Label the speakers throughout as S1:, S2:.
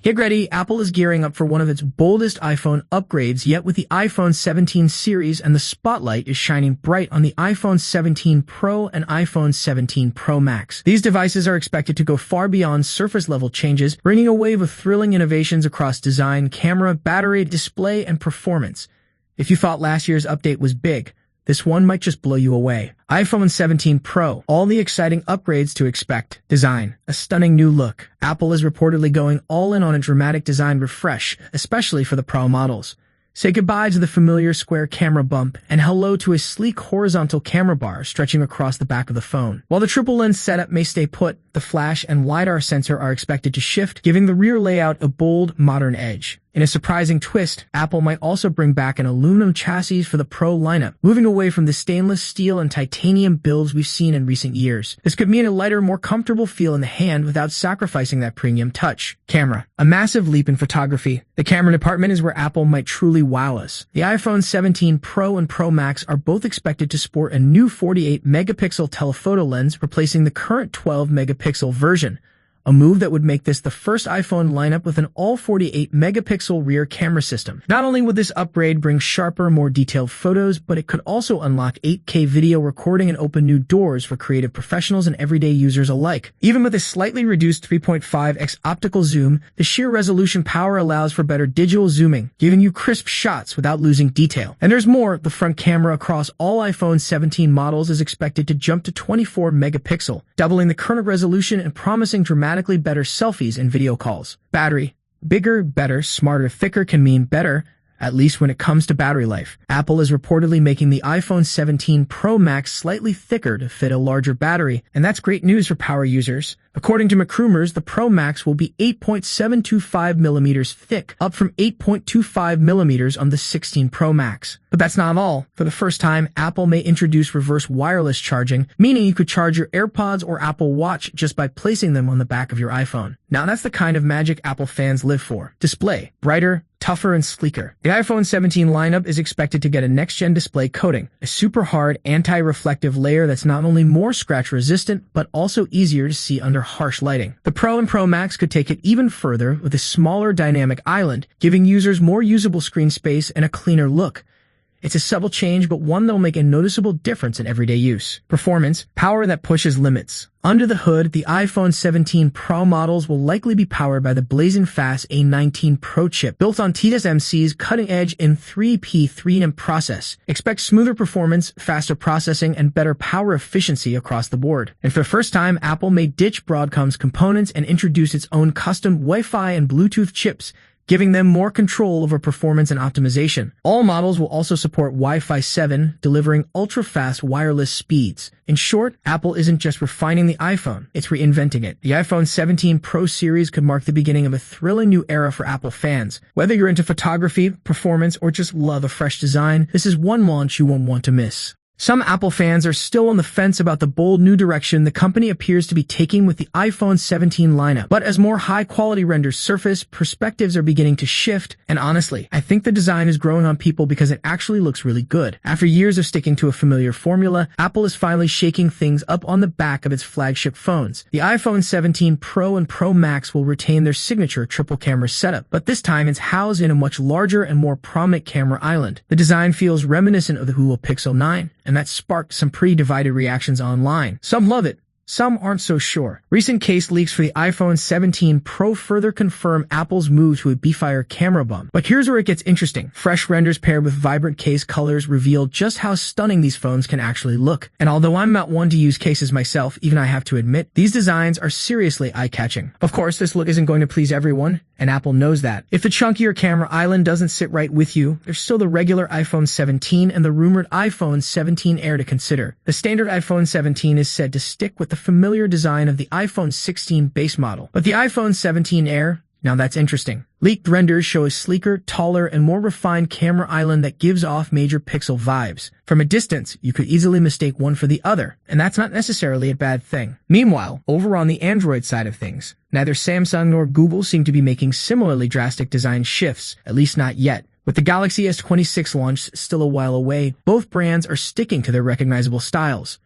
S1: Get ready, Apple is gearing up for one of its boldest iPhone upgrades yet with the iPhone 17 series, and the spotlight is shining bright on the iPhone 17 Pro and iPhone 17 Pro Max. These devices are expected to go far beyond surface-level changes, bringing a wave of thrilling innovations across design, camera, battery, display, and performance. If you thought last year's update was big, this one might just blow you away. iPhone 17 Pro, all the exciting upgrades to expect. Design, a stunning new look. Apple is reportedly going all in on a dramatic design refresh, especially for the Pro models. Say goodbye to the familiar square camera bump and hello to a sleek horizontal camera bar stretching across the back of the phone. While the triple lens setup may stay put, the flash and LiDAR sensor are expected to shift, giving the rear layout a bold, modern edge. In a surprising twist, Apple might also bring back an aluminum chassis for the Pro lineup, moving away from the stainless steel and titanium builds we've seen in recent years. This could mean a lighter, more comfortable feel in the hand without sacrificing that premium touch. Camera, a massive leap in photography. The camera department is where Apple might truly wow us. The iPhone 17 Pro and Pro Max are both expected to sport a new 48-megapixel telephoto lens, replacing the current 12-megapixel version. A move that would make this the first iPhone lineup with an all-48-megapixel rear camera system. Not only would this upgrade bring sharper, more detailed photos, but it could also unlock 8K video recording and open new doors for creative professionals and everyday users alike. Even with a slightly reduced 3.5x optical zoom, the sheer resolution power allows for better digital zooming, giving you crisp shots without losing detail. And there's more. The front camera across all iPhone 17 models is expected to jump to 24-megapixel, doubling the current resolution and promising dramatically better selfies and video calls. Battery. Bigger, better, smarter, thicker can mean better, at least when it comes to battery life. Apple is reportedly making the iPhone 17 Pro Max slightly thicker to fit a larger battery, and that's great news for power users. According to McRumors, the Pro Max will be 8.725 millimeters thick, up from 8.25 millimeters on the 16 Pro Max. But that's not all. For the first time, Apple may introduce reverse wireless charging, meaning you could charge your AirPods or Apple Watch just by placing them on the back of your iPhone. Now that's the kind of magic Apple fans live for. Display. Brighter, tougher, and sleeker. The iPhone 17 lineup is expected to get a next-gen display coating, a super hard, anti-reflective layer that's not only more scratch-resistant, but also easier to see under harsh lighting. The Pro and Pro Max could take it even further with a smaller dynamic island, giving users more usable screen space and a cleaner look. It's a subtle change, but one that'll make a noticeable difference in everyday use. Performance, power that pushes limits. Under the hood, the iPhone 17 Pro models will likely be powered by the blazing fast A19 Pro chip, built on TSMC's cutting-edge M3P3M process. Expect smoother performance, faster processing, and better power efficiency across the board. And for the first time, Apple may ditch Broadcom's components and introduce its own custom Wi-Fi and Bluetooth chips, giving them more control over performance and optimization. All models will also support Wi-Fi 7, delivering ultra-fast wireless speeds. In short, Apple isn't just refining the iPhone, it's reinventing it. The iPhone 17 Pro series could mark the beginning of a thrilling new era for Apple fans. Whether you're into photography, performance, or just love a fresh design, this is one launch you won't want to miss. Some Apple fans are still on the fence about the bold new direction the company appears to be taking with the iPhone 17 lineup. But as more high-quality renders surface, perspectives are beginning to shift, and honestly, I think the design is growing on people because it actually looks really good. After years of sticking to a familiar formula, Apple is finally shaking things up on the back of its flagship phones. The iPhone 17 Pro and Pro Max will retain their signature triple-camera setup, but this time it's housed in a much larger and more prominent camera island. The design feels reminiscent of the Google Pixel 9, and that sparked some pretty divided reactions online. Some love it, some aren't so sure. Recent case leaks for the iPhone 17 Pro further confirm Apple's move to a beefier camera bump. But here's where it gets interesting. Fresh renders paired with vibrant case colors reveal just how stunning these phones can actually look. And although I'm not one to use cases myself, even I have to admit, these designs are seriously eye-catching. Of course, this look isn't going to please everyone, and Apple knows that. If the chunkier camera island doesn't sit right with you, there's still the regular iPhone 17 and the rumored iPhone 17 Air to consider. The standard iPhone 17 is said to stick with the familiar design of the iPhone 16 base model. But the iPhone 17 Air, now that's interesting. Leaked renders show a sleeker, taller, and more refined camera island that gives off major pixel vibes. From a distance, you could easily mistake one for the other, and that's not necessarily a bad thing. Meanwhile, over on the Android side of things, neither Samsung nor Google seem to be making similarly drastic design shifts, at least not yet. With the Galaxy S26 launch still a while away, both brands are sticking to their recognizable styles.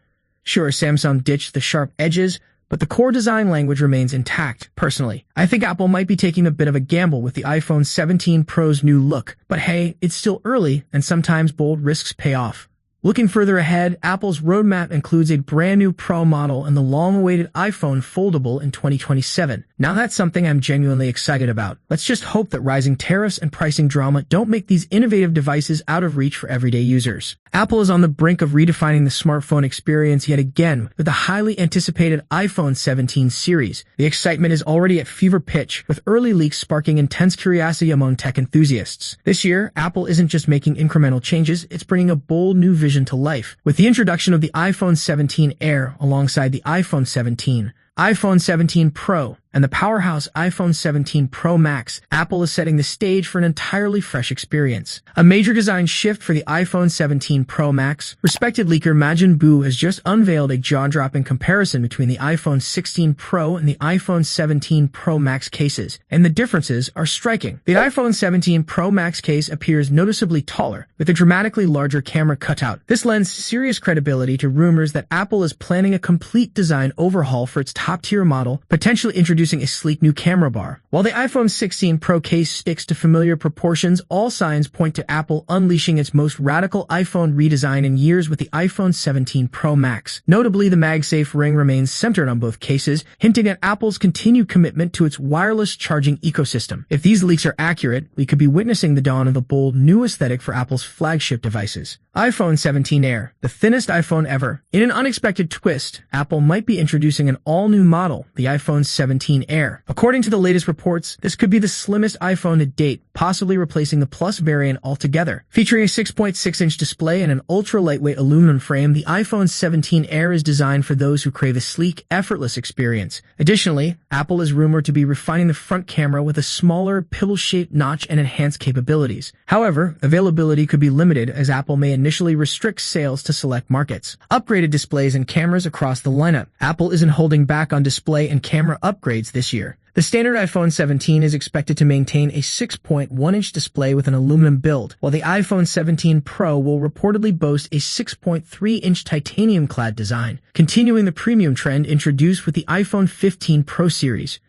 S1: Sure, Samsung ditched the sharp edges, but the core design language remains intact. Personally, I think Apple might be taking a bit of a gamble with the iPhone 17 Pro's new look, but hey, it's still early, and sometimes bold risks pay off. Looking further ahead, Apple's roadmap includes a brand new Pro model and the long-awaited iPhone foldable in 2027. Now that's something I'm genuinely excited about. Let's just hope that rising tariffs and pricing drama don't make these innovative devices out of reach for everyday users. Apple is on the brink of redefining the smartphone experience yet again with the highly anticipated iPhone 17 series. The excitement is already at fever pitch, with early leaks sparking intense curiosity among tech enthusiasts. This year, Apple isn't just making incremental changes, it's bringing a bold new vision to life. With the introduction of the iPhone 17 Air alongside the iPhone 17, iPhone 17 Pro, and the powerhouse iPhone 17 Pro Max, Apple is setting the stage for an entirely fresh experience. A major design shift for the iPhone 17 Pro Max. Respected leaker Majin Buu has just unveiled a jaw-dropping comparison between the iPhone 16 Pro and the iPhone 17 Pro Max cases, and the differences are striking. The iPhone 17 Pro Max case appears noticeably taller, with a dramatically larger camera cutout. This lends serious credibility to rumors that Apple is planning a complete design overhaul for its top-tier model, potentially introducing a sleek new camera bar. While the iPhone 16 Pro case sticks to familiar proportions, all signs point to Apple unleashing its most radical iPhone redesign in years with the iPhone 17 Pro Max. Notably, the MagSafe ring remains centered on both cases, hinting at Apple's continued commitment to its wireless charging ecosystem. If these leaks are accurate, we could be witnessing the dawn of a bold new aesthetic for Apple's flagship devices. iPhone 17 Air, the thinnest iPhone ever. In an unexpected twist, Apple might be introducing an all-new model, the iPhone 17 Air. According to the latest reports, this could be the slimmest iPhone to date, possibly replacing the Plus variant altogether. Featuring a 6.6-inch display and an ultra-lightweight aluminum frame, the iPhone 17 Air is designed for those who crave a sleek, effortless experience. Additionally, Apple is rumored to be refining the front camera with a smaller, pill-shaped notch and enhanced capabilities. However, availability could be limited as Apple may initially restrict sales to select markets. Upgraded displays and cameras across the lineup. Apple isn't holding back on display and camera upgrades this year. The standard iPhone 17 is expected to maintain a 6.1-inch display with an aluminum build, while the iPhone 17 Pro will reportedly boast a 6.3-inch titanium-clad design, continuing the premium trend introduced with the iPhone 15 Pro series.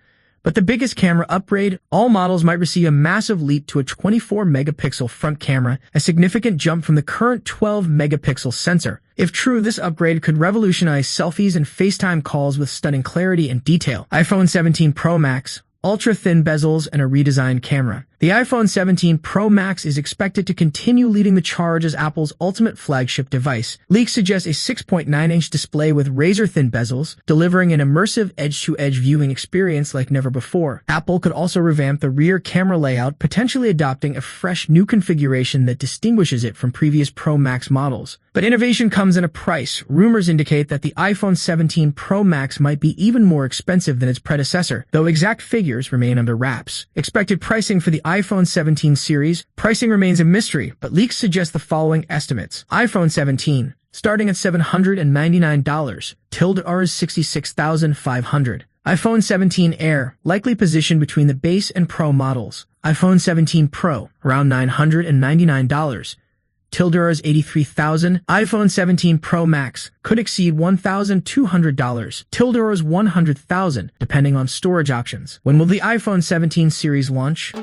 S1: But the biggest camera upgrade, all models might receive a massive leap to a 24-megapixel front camera, a significant jump from the current 12-megapixel sensor. If true, this upgrade could revolutionize selfies and FaceTime calls with stunning clarity and detail. iPhone 17 Pro Max, ultra-thin bezels, and a redesigned camera. The iPhone 17 Pro Max is expected to continue leading the charge as Apple's ultimate flagship device. Leaks suggest a 6.9-inch display with razor-thin bezels, delivering an immersive edge-to-edge viewing experience like never before. Apple could also revamp the rear camera layout, potentially adopting a fresh new configuration that distinguishes it from previous Pro Max models. But innovation comes at a price. Rumors indicate that the iPhone 17 Pro Max might be even more expensive than its predecessor, though exact figures remain under wraps. Expected pricing for the iPhone 17 series, pricing remains a mystery, but leaks suggest the following estimates. iPhone 17, starting at $799, Rs 66,500. iPhone 17 Air, likely positioned between the base and Pro models. iPhone 17 Pro, around $999. Rs 83,000. iPhone 17 Pro Max could exceed $1,200. Rs 100,000, depending on storage options. When will the iPhone 17 series launch?